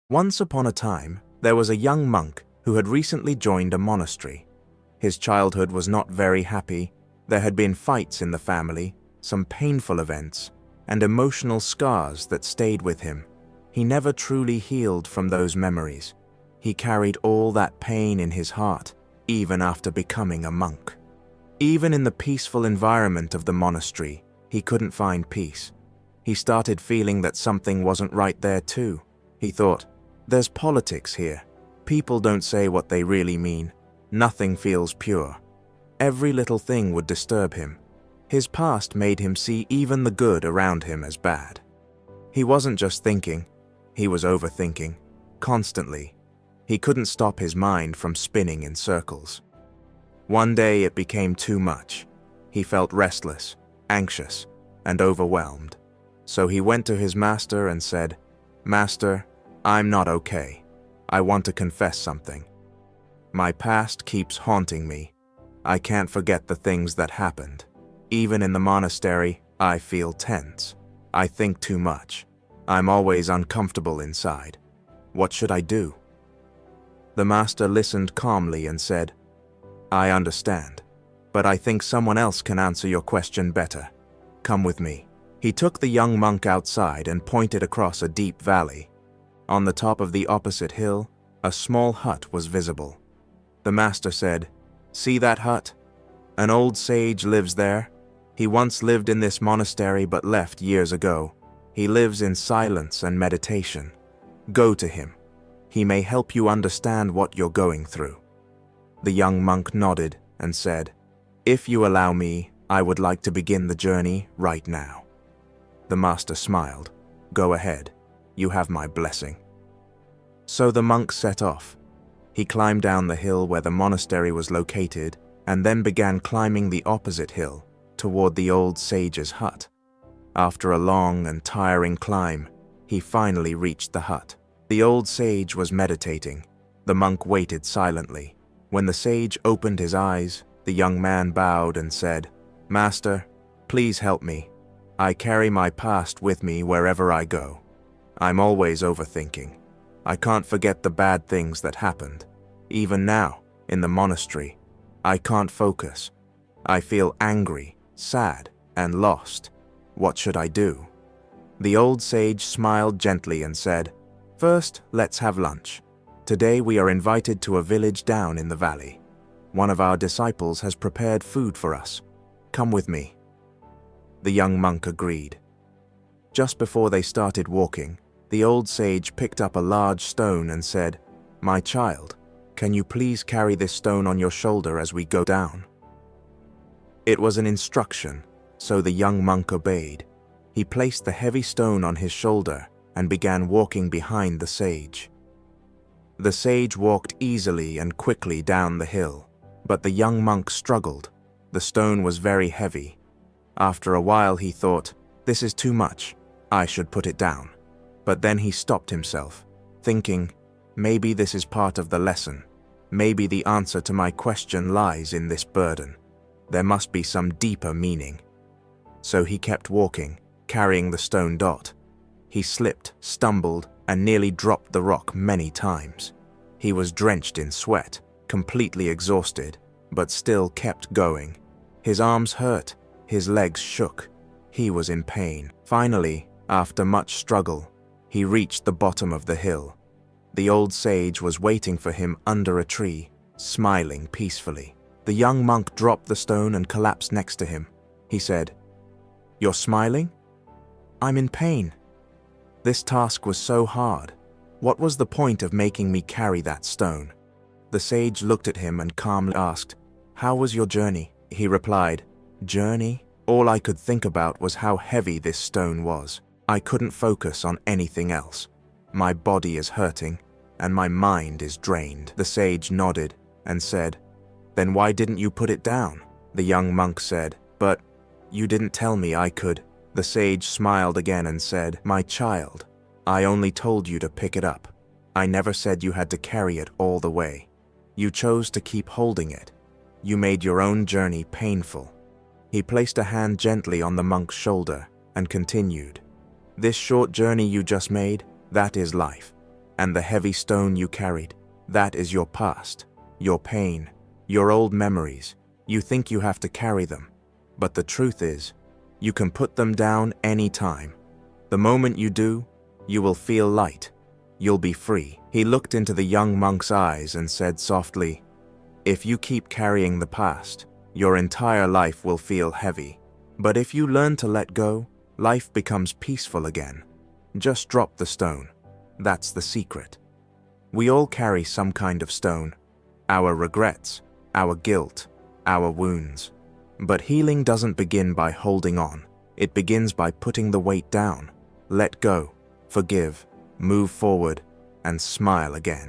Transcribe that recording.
Once upon a time, there was a young monk who had recently joined a monastery. His childhood was not very happy. There had been fights in the family, some painful events, and emotional scars that stayed with him. He never truly healed from those memories. He carried all that pain in his heart, even after becoming a monk. Even in the peaceful environment of the monastery, he couldn't find peace. He started feeling that something wasn't right there too. He thought, there's politics here. People don't say what they really mean. Nothing feels pure. Every little thing would disturb him. His past made him see even the good around him as bad. He wasn't just thinking, he was overthinking, constantly. He couldn't stop his mind from spinning in circles. One day it became too much. He felt restless, anxious, and overwhelmed. So he went to his master and said, "Master, I'm not okay. I want to confess something. My past keeps haunting me. I can't forget the things that happened. Even in the monastery, I feel tense. I think too much. I'm always uncomfortable inside. What should I do?" The master listened calmly and said, "I understand, but I think someone else can answer your question better. Come with me." He took the young monk outside and pointed across a deep valley. On the top of the opposite hill, a small hut was visible. The master said, "See that hut? An old sage lives there. He once lived in this monastery but left years ago. He lives in silence and meditation. Go to him. He may help you understand what you're going through." The young monk nodded and said, "If you allow me, I would like to begin the journey right now." The master smiled. "Go ahead. You have my blessing." So the monk set off. He climbed down the hill where the monastery was located and then began climbing the opposite hill toward the old sage's hut. After a long and tiring climb, he finally reached the hut. The old sage was meditating. The monk waited silently. When the sage opened his eyes, the young man bowed and said, "Master, please help me. I carry my past with me wherever I go. I'm always overthinking. I can't forget the bad things that happened. Even now, in the monastery, I can't focus. I feel angry, sad, and lost. What should I do?" The old sage smiled gently and said, "First, let's have lunch. Today we are invited to a village down in the valley. One of our disciples has prepared food for us. Come with me." The young monk agreed. Just before they started walking, the old sage picked up a large stone and said, "My child, can you please carry this stone on your shoulder as we go down?" It was an instruction, so the young monk obeyed. He placed the heavy stone on his shoulder and began walking behind the sage. The sage walked easily and quickly down the hill, but the young monk struggled. The stone was very heavy. After a while he thought, "This is too much. I should put it down." But then he stopped himself, thinking, maybe this is part of the lesson. Maybe the answer to my question lies in this burden. There must be some deeper meaning. So he kept walking, carrying the stone dot. He slipped, stumbled, and nearly dropped the rock many times. He was drenched in sweat, completely exhausted, but still kept going. His arms hurt, his legs shook. He was in pain. Finally, after much struggle, he reached the bottom of the hill. The old sage was waiting for him under a tree, smiling peacefully. The young monk dropped the stone and collapsed next to him. He said, "You're smiling? I'm in pain. This task was so hard. What was the point of making me carry that stone?" The sage looked at him and calmly asked, "How was your journey?" He replied, "Journey? All I could think about was how heavy this stone was. I couldn't focus on anything else. My body is hurting, and my mind is drained." The sage nodded and said, "Then why didn't you put it down?" The young monk said, "But you didn't tell me I could." The sage smiled again and said, "My child, I only told you to pick it up. I never said you had to carry it all the way. You chose to keep holding it. You made your own journey painful." He placed a hand gently on the monk's shoulder and continued, "This short journey you just made, that is life. And the heavy stone you carried, that is your past, your pain, your old memories. You think you have to carry them, but the truth is, you can put them down anytime. The moment you do, you will feel light. You'll be free. He looked into the young monk's eyes and said softly, "If you keep carrying the past, your entire life will feel heavy. But if you learn to let go, life becomes peaceful again. Just drop the stone. That's the secret." We all carry some kind of stone, our regrets, our guilt, our wounds. But healing doesn't begin by holding on. It begins by putting the weight down. Let go, forgive, move forward, and smile again.